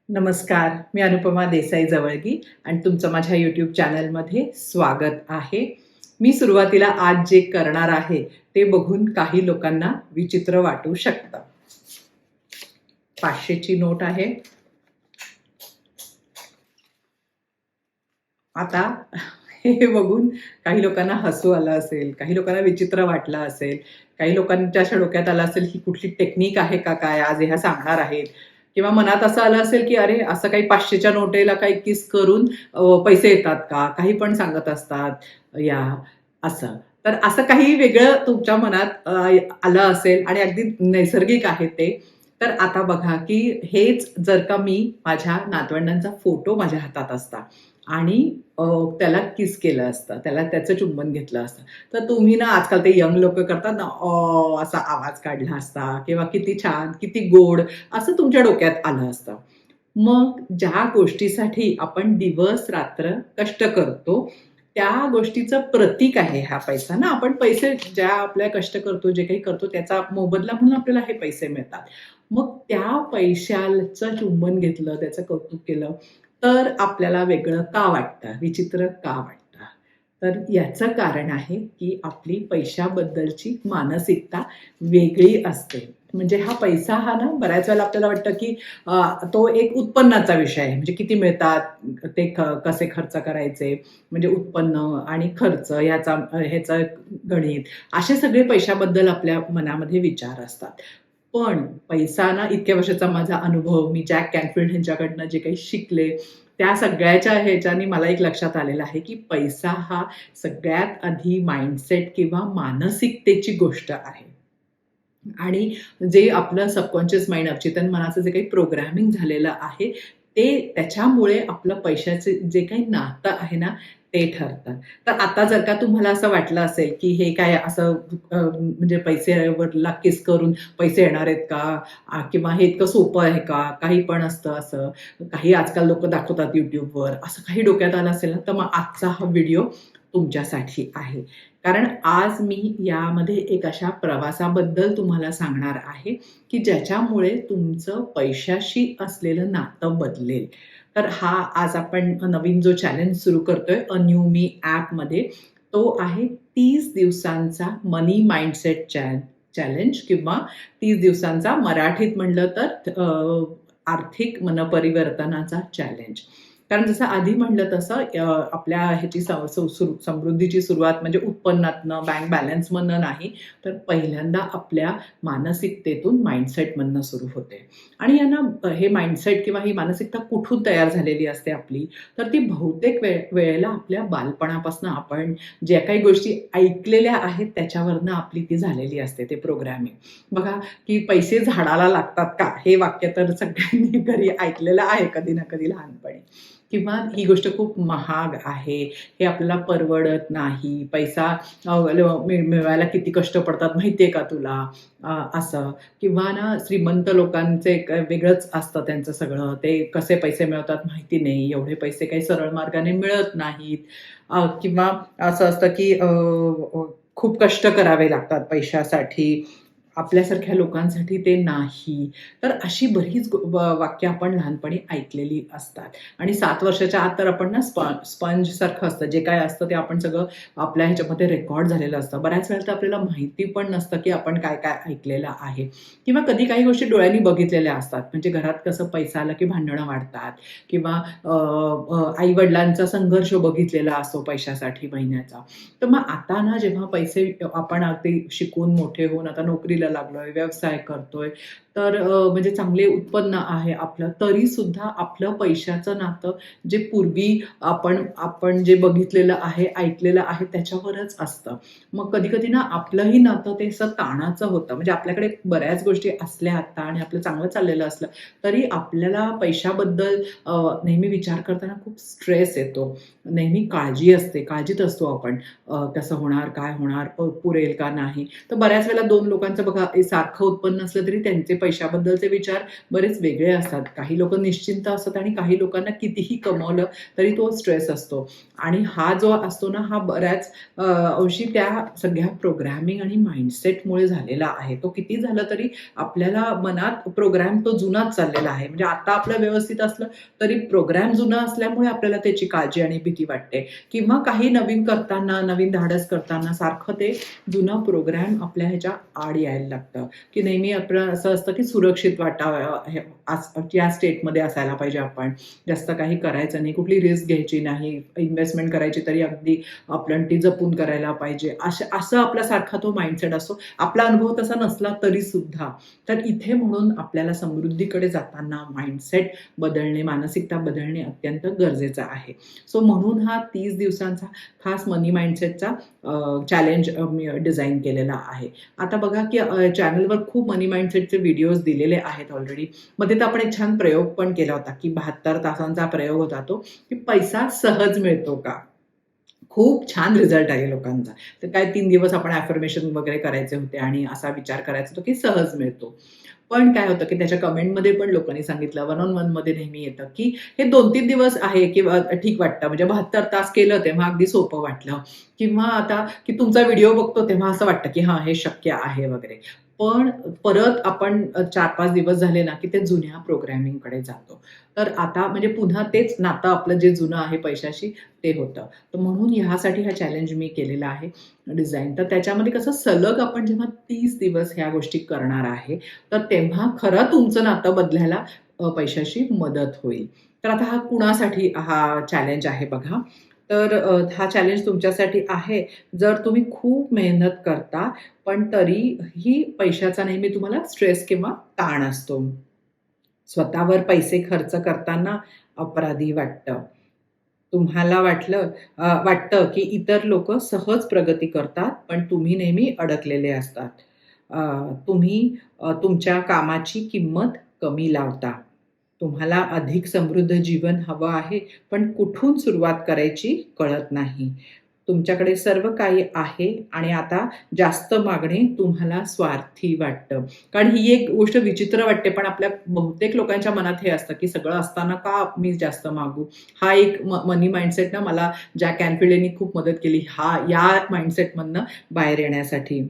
नमस्कार, मी अनुपमा देसाई जवळगी आणि तुमचं माझ्या YouTube चॅनलमध्ये स्वागत आहे. मी सुरुवातीला आज जे करणार आहे, ते बघून काही लोकांना विचित्र वाटू शकतं. 500 ची नोट आहे. आता हे बघून काही लोकांना हसू आलं असेल, काही लोकांना विचित्र वाटलं असेल, काही लोकांच्या अशा डोक्यात आलं असेल, ही कुठली टेक्निक आहे का काय? आज ह्या सांगणार आहेत किंवा मनात असं आलं असेल, की अरे असं काही 500च्या नोटेला काही किस करून पैसे येतात का? काही पण सांगत असतात या असं. तर असं काही वेगळं तुमच्या मनात आलं असेल आणि अगदी नैसर्गिक आहे ते. तर आता बघा, की हेच जर का मी माझ्या नातवंडांचा फोटो माझ्या हातात असता आणि त्याला किस केलं असतं, त्याला त्याचं चुंबन घेतलं असतं. तर तुम्ही ना आजकाल ते यंग लोकं करतात ना, असा आवाज काढला असता किंवा किती छान, किती गोड असं तुमच्या डोक्यात आलं असतं. मग ज्या गोष्टीसाठी आपण दिवस-रात्र कष्ट करतो, त्या गोष्टीचं प्रतीक आहे हा पैसा ना. आपण पैसे ज्या आपल्या कष्ट करतो, जे काही करतो त्याचा मोबदला म्हणून आपल्याला हे पैसे मिळतात. मग त्या पैशाचं चुंबन घेतलं, त्याचं कौतुक केलं, तर आपल्याला वेगळं का वाटतं? विचित्र का वाटतं? तर याचं कारण आहे, की आपली पैशाबद्दलची मानसिकता वेगळी असते. म्हणजे हा पैसा हा ना बऱ्याच वेळेला आपल्याला वाटतं, की तो एक उत्पन्नाचा विषय आहे. म्हणजे किती मिळतात, ते कसे खर्च करायचे, म्हणजे उत्पन्न आणि खर्च ह्याचं गणित, असे सगळे पैशाबद्दल आपल्या मनामध्ये विचार असतात. पण पैसा ना इतक्या वर्षाचा माझा अनुभव, मी जॅक कॅनफिल्ड ह्यांच्याकडनं जे काही शिकले, त्या सगळ्याच्या ह्याच्याने मला एक लक्षात आलेलं आहे, की पैसा हा सगळ्यात आधी माइंडसेट किंवा मानसिकतेची गोष्ट आहे. आणि जे आपलं सबकॉन्शियस माइंड, अवचेतन मनाचं जे काही प्रोग्रामिंग झालेलं आहे, ते त्याच्यामुळे आपलं पैशाचे जे काही नातं आहे ना, ते ठरतं. तर आता जर का तुम्हाला असं वाटलं असेल, की हे काय असं म्हणजे पैसेवर किस करून पैसे येणार आहेत का? किंवा हे इतकं सोपं आहे का? काही पण असतं असं. काही आजकाल लोकं दाखवतात YouTubeवर. असं काही डोक्यात आलं असेल ना, तर मग आजचा हा व्हिडिओ तुमच्यासाठी आहे. कारण आज मी यामध्ये एक अशा प्रवासाबद्दल तुम्हाला सांगणार आहे, की ज्याच्यामुळे तुमचं पैशाशी असलेलं नातं बदलेल. तर हा आज आपण नवीन जो चॅलेंज सुरू करतोय अ न्यू मी ॲपमध्ये, तो आहे 30 दिवसांचा मनी माइंडसेट चॅलेंज किंवा 30 दिवसांचा मराठीत म्हटलं तर आर्थिक मनपरिवर्तनाचा चॅलेंज. कारण जसं आधी म्हटलं तसं आपल्या ह्याची समृद्धीची सुरुवात म्हणजे उत्पन्नातनं, बँक बॅलन्समधनं नाही, तर पहिल्यांदा आपल्या मानसिकतेतून, माइंडसेटमधनं सुरू होते. आणि यांना हे माइंडसेट किंवा ही मानसिकता कुठून तयार झालेली असते आपली, तर ती बहुतेक वेळेला आपल्या बालपणापासून आपण ज्या काही गोष्टी ऐकलेल्या आहेत त्याच्यावरनं आपली ती झालेली असते, ते प्रोग्रॅमिंग. बघा, की पैसे झाडाला लागतात का? हे वाक्य तर सगळ्यांनी घरी ऐकलेलं आहे कधी ना कधी लहानपणी. किंवा ही गोष्ट खूप महाग आहे, हे आपल्याला परवडत नाही, पैसा मिळवायला किती कष्ट पडतात माहिती आहे का तुला? असं किंवा ना श्रीमंत लोकांचे एक वेगळंच असतं त्यांचं सगळं. ते कसे पैसे मिळवतात माहिती नाही. एवढे पैसे काही सरळ मार्गाने मिळत नाहीत. किंवा असं असतं की खूप कष्ट करावे लागतात पैशासाठी. आपल्यासारख्या लोकांसाठी ते नाही. तर अशी बरीच वाक्य आपण लहानपणी ऐकलेली असतात. आणि 7 वर्षाच्या आत तर आपण ना स्पंजसारखं असतं. जे काही असतं ते आपण सगळं आपल्या ह्याच्यामध्ये रेकॉर्ड झालेलं असतं. बऱ्याच वेळेला तर आपल्याला माहिती पण नसतं, की आपण काय-काय ऐकलेलं आहे. किंवा कधी काही गोष्टी डोळ्यांनी बघितलेल्या असतात. म्हणजे घरात कसं पैसा आला की भांडणं वाढतात किंवा आई-वडिलांचा संघर्ष बघितलेला असतो पैशासाठी महिन्याचा. तर मग आता ना जेव्हा पैसे आपण अगदी शिकून मोठे होऊन आता नोकरीला लागलोय, व्यवसाय करतोय, तर म्हणजे चांगले उत्पन्न आहे आपलं, तरीसुद्धा आपलं पैशाचं नातं जे पूर्वी आपण आपण जे बघितलेलं आहे, ऐकलेलं आहे त्याच्यावरच असतं. मग कधी-कधी ना आपलंही नातं ते असं ताणाचं होतं. म्हणजे आपल्याकडे बऱ्याच गोष्टी असल्या आता आणि आपलं चांगलं चाललेलं असलं, तरी आपल्याला पैशाबद्दल नेहमी विचार करताना खूप स्ट्रेस येतो. नेहमी काळजी असते, काळजीत असतो आपण. कसं होणार, काय होणार, पुरेल का नाही? तर बऱ्याच वेळेला 2 लोकांचं बघा सारखं उत्पन्न असलं तरी त्यांचे पैशाबद्दलचे विचार बरेच वेगळे असतात. काही लोक निश्चिंत असतात आणि काही लोकांना कितीही कमवलं तरी तो स्ट्रेस असतो. आणि हा जो असतो ना, हा बऱ्याच अंशी त्या सगळ्या प्रोग्रामिंग आणि माइंडसेटमुळे झालेला आहे. तो किती झालं तरी आपल्याला मनात प्रोग्राम तो जुनाच चाललेला आहे. म्हणजे आता आपलं व्यवस्थित असलं तरी प्रोग्राम जुना असल्यामुळे आपल्याला त्याची काळजी आणि भीती वाटते, किंवा काही नवीन करताना, नवीन धाडस करताना सारखं ते जुनं प्रोग्राम आपल्या ह्याच्या आड यायला लागतं, की नेहमी आपलं असं असतं की सुरक्षित वाटावं, या स्टेटमध्ये असायला पाहिजे आपण. जास्त काही करायचं नाही, कुठली रिस्क घ्यायची नाही, इन्व्हेस्टमेंट करायची तरी अगदी आपण ती जपून करायला पाहिजे. असं आपल्यासारखा तो माइंडसेट असतो. आपला अनुभव तसा नसला तरी सुद्धा. तर इथे म्हणून आपल्याला समृद्धीकडे जाताना माइंडसेट बदलणे, मानसिकता बदलणे अत्यंत गरजेचं आहे. सो म्हणून हा 30 दिवसांचा खास मनी माइंडसेटचा चॅलेंज मी डिझाईन केलेला आहे. आता बघा की चॅनलवर खूप मनी माइंडसेटचे व्हिडिओज दिलेले आहेत ऑलरेडी. मध्ये तर आपण एक छान प्रयोग पण केला होता, की 72 तासांचा प्रयोग होता तो, की पैसा सहज मिळतो का? खूप छान रिझल्ट आहे लोकांचा. तर काय 3 दिवस आपण अफर्मेशन वगैरे करायचे होते आणि असा विचार करायचा होता, की सहज मिळतो. पण काय होतं, की त्याच्या कमेंटमध्ये पण लोकांनी सांगितलं, वन ऑन वनमध्ये नेहमी येतं, की हे 2-3 दिवस आहे किंवा ठीक वाटतं. म्हणजे 72 तास केलं तेव्हा अगदी सोपं वाटलं, किंवा आता की तुमचा व्हिडिओ बघतो तेव्हा असं वाटतं, की हां, हे शक्य आहे वगैरे. पण परत आपण 4-5 दिवस झाले ना, की ते जुन्या प्रोग्रामिंगकडे जातो. तर आता म्हणजे पुन्हा तेच नातं आपलं जे जुनं आहे पैशाशी ते होतं. तर म्हणून ह्यासाठी हा चॅलेंज मी केलेला आहे डिझाइन. तर त्याच्यामध्ये कसं सलग आपण जेव्हा 30 दिवस ह्या गोष्टी करणार आहे, तर तेव्हा खरं तुमचं नातं बदलायला पैशाशी मदत होईल. तर आता हा कुणासाठी हा चॅलेंज आहे बघा. तर हा चॅलेंज तुमच्यासाठी आहे, जर तुम्ही खूप मेहनत करता, पण तरीही पैशाचा नेहमी तुम्हाला स्ट्रेस किंवा ताण असतो. स्वतःवर पैसे खर्च करताना अपराधी वाटतं. तुम्हाला वाटतं, की इतर लोकं सहज प्रगती करतात, पण तुम्ही नेहमी अडकलेले असतात. अ, तुम्ही तुमच्या कामाची किंमत कमी लावता. तुम्हाला अधिक समृद्ध जीवन हवं आहे, पण कुठून सुरुवात करायची कळत नाही. तुमच्याकडे सर्व काही आहे आणि आता जास्त मागणे तुम्हाला स्वार्थी वाटतं. कारण ही एक गोष्ट विचित्र वाटते, पण आपल्या बहुतेक लोकांच्या मनात हे असतं, की सगळं असताना का मी जास्त मागू? हा एक मनी माइंडसेट ना मला जॅक कॅनफिल्ड यांनी खूप मदत केली. या माइंडसेटमधनं बाहेर येण्यासाठी.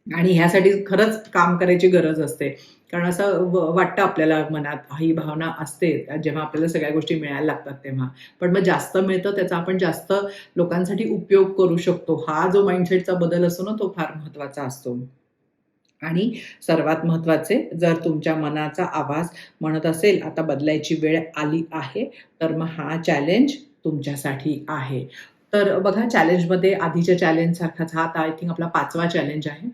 आणि ह्यासाठी खरंच काम करायची गरज असते. कारण असं वाटतं आपल्याला मनात ही भावना असते जेव्हा आपल्याला सगळ्या गोष्टी मिळायला लागतात तेव्हा. पण मग जास्त मिळतं त्याचा आपण जास्त लोकांसाठी उपयोग करू शकतो. हा जो माइंडसेटचा बदल असतो ना, तो फार महत्त्वाचा असतो. आणि सर्वात महत्त्वाचे, जर तुमच्या मनाचा आवाज म्हणत असेल, आता बदलायची वेळ आली आहे, तर मग हा चॅलेंज तुमच्यासाठी आहे. तर बघा चॅलेंजमध्ये आधीच्या चॅलेंजसारखाच हा आता आय थिंक आपला 5वा चॅलेंज आहे.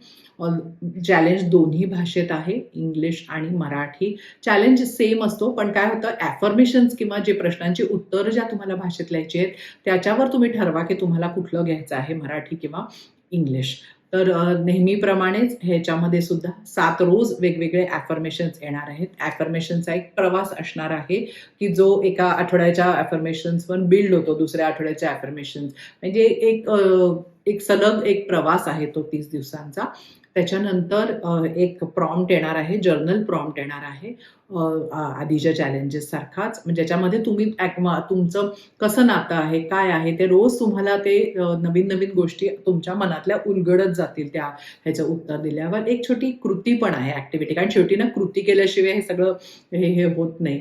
चॅलेंज दोन्ही भाषेत आहे, इंग्लिश आणि मराठी. चॅलेंज सेम असतो, पण काय होतं अफर्मेशन्स किंवा जे प्रश्नांची उत्तरं ज्या तुम्हाला भाषेत लिहायची आहेत, त्याच्यावर तुम्ही ठरवा, की तुम्हाला कुठलं घ्यायचं आहे, मराठी किंवा इंग्लिश. तर नेहमीप्रमाणेच ह्याच्यामध्ये सुद्धा 7 रोज वेगवेगळे अफर्मेशन्स येणार आहेत. अफर्मेशनचा एक प्रवास असणार आहे, की जो एका आठवड्याच्या अफर्मेशन्सवर बिल्ड होतो, दुसऱ्या आठवड्याच्या अफर्मेशन्स. म्हणजे एक सलग एक प्रवास आहे तो 30 दिवसांचा. त्याच्यानंतर एक प्रॉम्प्ट येणार आहे, जर्नल प्रॉम्प्ट येणार आहे. आधीच्या चॅलेंजेस सारखाच, म्हणजे ज्याच्यामध्ये तुम्ही तुमचं कसं नातं आहे, काय आहे, ते रोज तुम्हाला ते नवीन-नवीन गोष्टी तुमच्या मनातल्या उलगडत जातील त्या ह्याचं उत्तर दिल्यावर. एक छोटी कृती पण आहे, ॲक्टिव्हिटी. कारण शेवटी ना कृती केल्याशिवाय हे सगळं हे होत नाही.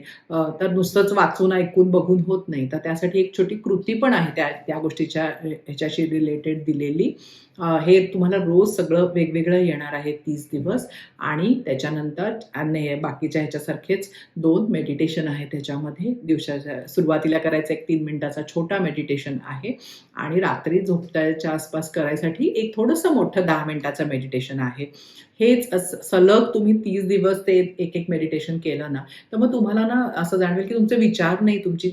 तर नुसतंच वाचून, ऐकून, बघून होत नाही. तर त्यासाठी एक छोटी कृती पण आहे त्या त्या गोष्टीच्या ह्याच्याशी रिलेटेड दिलेली. हे तुम्हाला रोज सगळं वेगवेगळं येणार आहे 30 दिवस. आणि त्याच्यानंतर आणि बाकीच्या ह्याच्यासारखेच 2 मेडिटेशन आहे त्याच्यामध्ये. दिवसाच्या सुरुवातीला करायचा एक 3 मिनिटाचा छोटा मेडिटेशन आहे आणि रात्री झोपताच्या आसपास करायसाठी एक थोडंसं मोठं 10 मिनिटाचं मेडिटेशन आहे. हेच सलग तुम्ही 30 दिवस ते एक मेडिटेशन केलं ना, तर मग तुम्हाला ना असं जाणवेल, की तुमचे विचार नाही, तुमची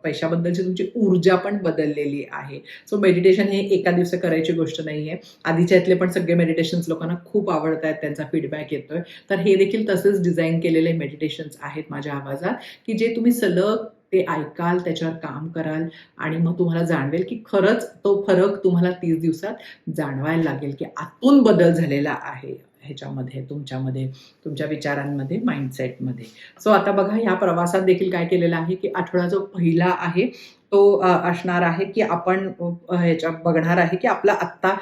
पैशाबद्दलची तुमची ऊर्जा पण बदललेली आहे. सो मेडिटेशन हे एका दिवसात करायची गोष्ट नाहीये. आधीच्या यातले पण सगळे मेडिटेशन्स लोकांना खूप आवडतायत, त्यांचा फीडबॅक येतोय. तर हे देखील तसेच डिझाइन केलेले मेडिटेशन्स आहेत माझ्या आवाजात, की जे तुम्ही सलग ते ऐकाल, त्याच्यावर काम कराल आणि मग तुम्हाला जाणवेल, की खरंच तो फरक तुम्हाला 30 दिवसात जाणवायला लागेल, की आतून बदल झालेला आहे. ह्याच्यामध्ये, तुमच्यामध्ये, तुमच्या विचारांमध्ये, माइंडसेटमध्ये. सो आता बघा ह्या प्रवासात देखील काय केलेलं आहे, की आठवडा जो पहिला आहे तो असणार आहे, की आपण ह्याच्या बघणार आहे, की आपलं आत्ता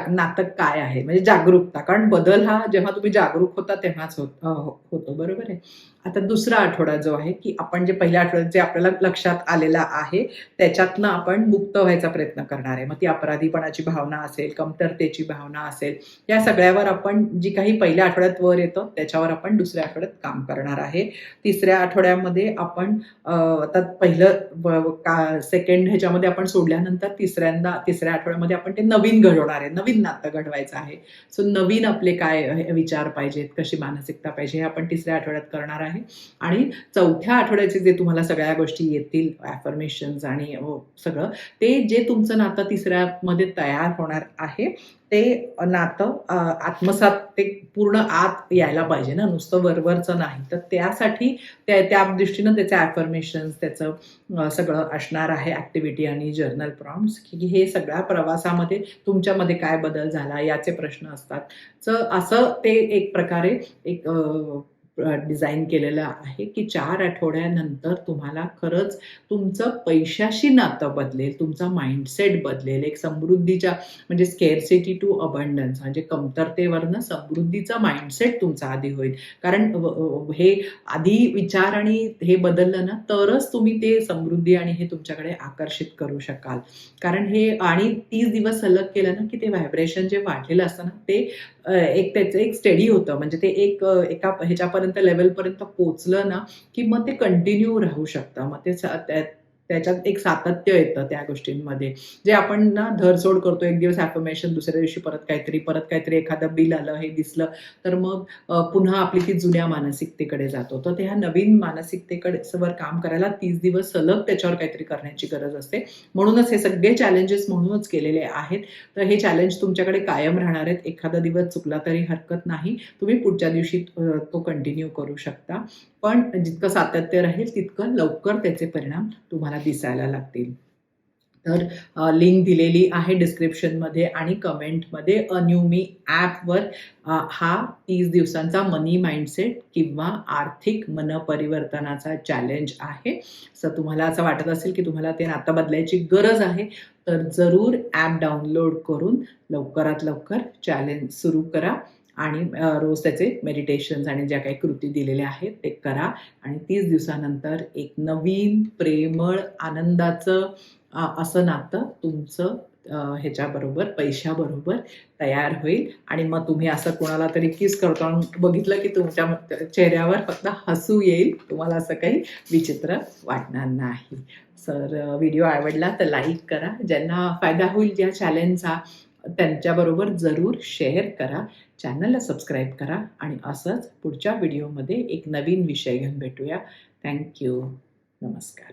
नातं काय आहे, म्हणजे जागरूकता. कारण बदल हा जेव्हा तुम्ही जागरूक होता तेव्हाच होतो, बरोबर आहे. आता दुसरा आठवडा जो आहे, की आपण जे पहिल्या आठवड्यात जे आपल्याला लक्षात आलेला आहे, त्याच्यातनं आपण मुक्त व्हायचा प्रयत्न करणार आहे. मग ती अपराधीपणाची भावना असेल, कमतरतेची भावना असेल, या सगळ्यावर आपण जी काही पहिल्या आठवड्यात वर येतं, त्याच्यावर आपण दुसऱ्या आठवड्यात काम करणार आहे. तिसऱ्या आठवड्यामध्ये आपण आता पहिलं सेकंड ह्याच्यामध्ये आपण सोडल्यानंतर तिसऱ्या आठवड्यामध्ये आपण ते नवीन घडवणार आहे, नवीन नातं घडवायचं आहे. सो नवीन आपले काय विचार पाहिजेत, कशी मानसिकता पाहिजे, हे आपण तिसऱ्या आठवड्यात करणार आहे. आणि चौथ्या आठवड्याचे जे तुम्हाला सगळ्या गोष्टी येतील, ॲफर्मेशन्स आणि सगळं, ते जे तुमचं नातं तिसऱ्यामध्ये तयार होणार आहे, ते नातं आत्मसात ते पूर्ण आत यायला पाहिजे ना, नुसतं वरवरचं नाही. तर त्यासाठी त्या दृष्टीनं त्याचे ॲफर्मेशन्स, त्याचं सगळं असणार आहे, ॲक्टिव्हिटी आणि जर्नल प्रॉम्प्ट्स, की हे सगळ्या प्रवासामध्ये तुमच्यामध्ये काय बदल झाला याचे प्रश्न असतात. असं ते एक प्रकारे एक डिझाइन केलेलं आहे, की 4 आठवड्यानंतर तुम्हाला खरंच तुमचं पैशाशी नातं बदलेल, तुमचा माइंडसेट बदलेल. एक समृद्धीच्या म्हणजे स्केअरसिटी टू अबंडन्स, म्हणजे कमतरतेवरनं समृद्धीचा माइंडसेट तुमचा आधी होईल. कारण हे आधी विचार आणि हे बदललं ना, तरच तुम्ही ते समृद्धी आणि हे तुमच्याकडे आकर्षित करू शकाल. कारण हे आणि 30 दिवस सलग केलं ना, की ते व्हायब्रेशन जे वाढलेलं असतं ना, ते एक त्याचं एक स्टडी होतं. म्हणजे ते एका ह्याच्यापर्यंत लेव्हलपर्यंत पोहोचलं ना, की मग ते कंटिन्यू राहू शकतं. मग ते त्याच्यात एक सातत्य येतं त्या गोष्टींमध्ये. जे आपण ना धरसोड करतो, एक दिवस ॲफर्मेशन, दुसऱ्या दिवशी परत काहीतरी एखादं बिल आलं, हे दिसलं, तर मग पुन्हा आपली ती जुन्या मानसिकतेकडे जातो. तर त्या नवीन मानसिकतेकडे वर काम करायला 30 दिवस सलग त्याच्यावर काहीतरी करण्याची गरज असते. म्हणूनच हे सगळे चॅलेंजेस म्हणूनच केलेले आहेत. तर हे चॅलेंज तुमच्याकडे कायम राहणार आहेत. एखादा दिवस चुकला तरी हरकत नाही. तुम्ही पुढच्या दिवशी तो कंटिन्यू करू शकता. पण जितकं सातत्य राहील तितकं लवकर त्याचे परिणाम तुम्हाला दिसायला लागतील. तर लिंक दिलेली आहे डिस्क्रिप्शनमध्ये आणि कमेंटमध्ये. न्यू मी ॲपवर हा 30 दिवसांचा मनी माइंडसेट किंवा आर्थिक मनपरिवर्तनाचा चॅलेंज आहे. सो तुम्हाला असं वाटत असेल की तुम्हाला ते नातं बदलायची गरज आहे, तर जरूर ॲप डाउनलोड करून लवकरात लवकर चॅलेंज सुरू करा आणि रोज त्याचे मेडिटेशन्स आणि ज्या काही कृती दिलेल्या आहेत ते करा. आणि 30 दिवसानंतर एक नवीन प्रेमळ आनंदाचं असं नातं तुमचं ह्याच्याबरोबर, पैशाबरोबर तयार होईल. आणि मग तुम्ही असं कोणाला तरी किस करताना बघितलं की तुमच्या चेहऱ्यावर फक्त हसू येईल, तुम्हाला असं काही विचित्र वाटणार नाही. व्हिडिओ आवडला तर लाईक करा. ज्यांना फायदा होईल या चॅलेंजचा त्यांच्याबरोबर जरूर शेअर करा. चॅनलला सबस्क्राईब करा आणि असंच पुढच्या व्हिडिओमध्ये एक नवीन विषय घेऊन भेटूया. Thank you. नमस्कार.